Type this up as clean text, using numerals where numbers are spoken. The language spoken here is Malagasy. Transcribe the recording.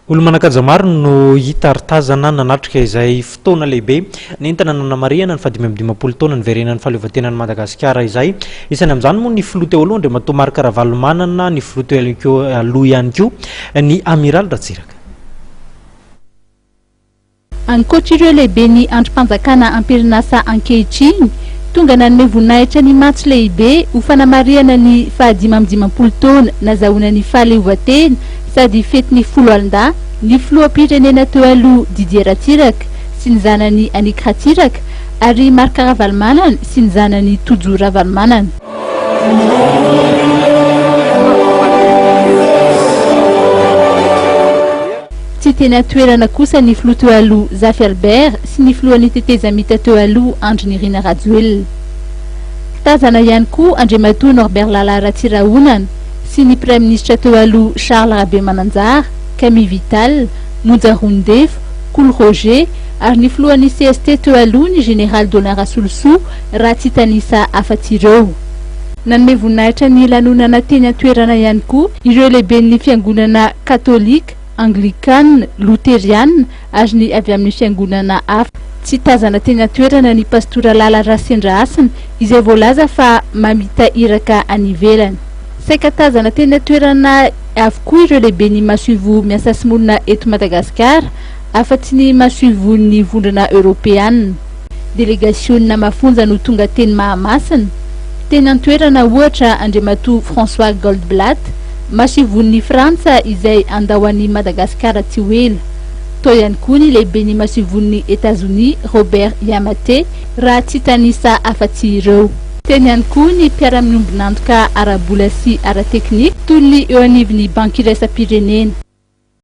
Olo manakaja maro no hita aritazana nanatrika izay fotoana lehibe nentana nanamariana ny 5 taona ny verenan'ny fahaleovantenan'ny Madagasikara izay isany amin'izany moa ny filoha teo aloha Andriamatoa Marc Ravalomanana, ny filoha teo aloha ihany koa ny amiral Ratsiraka. Ankoatr'ireo lehibe ny androm-panjakana ampirinasa ankehitriny tonga nanome voninahitra ny matso lehibe ho fanamariana ny 5 taona nazahoana ny fahaleovantena sady fetin'ny 10 Alinda ny filoham-pirenena teo aloha Didier Ratsiraka sy ny zanany Annick Ratsiraka ary Marc Ravalomanana sy ny zanany Tojo Ravalomanana. Tsy tena toerana kosa ny filoha teo aloha Zafy Albert sy ny filohan'ny tetezamita teo aloha Andry-Nirina Rajoelina. Tazana ihany koa Andriamatoa Norbert Lala Ratsirahonana sy ny Prime Ministre teo aloha Charles Rabemananjara, Camille Vital, Monja Rondefo, Koul Roger ary ny filohan'ny CST teo aloha ny Général Donara Soloso Ratsitanisa afa-tsy ireo. Nanome voninahitra ny lanonana teny an-toerana ihany koa ireo lehiben'ny fiangonana katolika, anglikana, luteriana ary ny avy amin'ny fiangonana hafa. Tsy tazana teny an-toerana ny pastora Lala Rasendra Asina izay voalaza fa mamita iraka any ivelany. Saika tazana teny an-toerana avokoa ireo lehiben'ny masoivo miasa sy monina eto Madagasikara afa-tsy ny masoivon'ny vondrana Europeanina. Délégationna mafonja no tonga teny Mahamasina. Teny an-toerana ohatra Andriamatoa François Goldblatt, masoivon'ny Frantsa izay andahoan'ny Madagasikara tsy ho ela. Tao ihany koa ny lehiben'ny masoivon'ny États-Unis Robert Yamate Ratsitanisa afa-tsy ireo. Teny ihany koa ny mpiara-miombonantoka ara-bola sy ara-teknika toy ny eo anivon'ny banky iraisam-pirenena.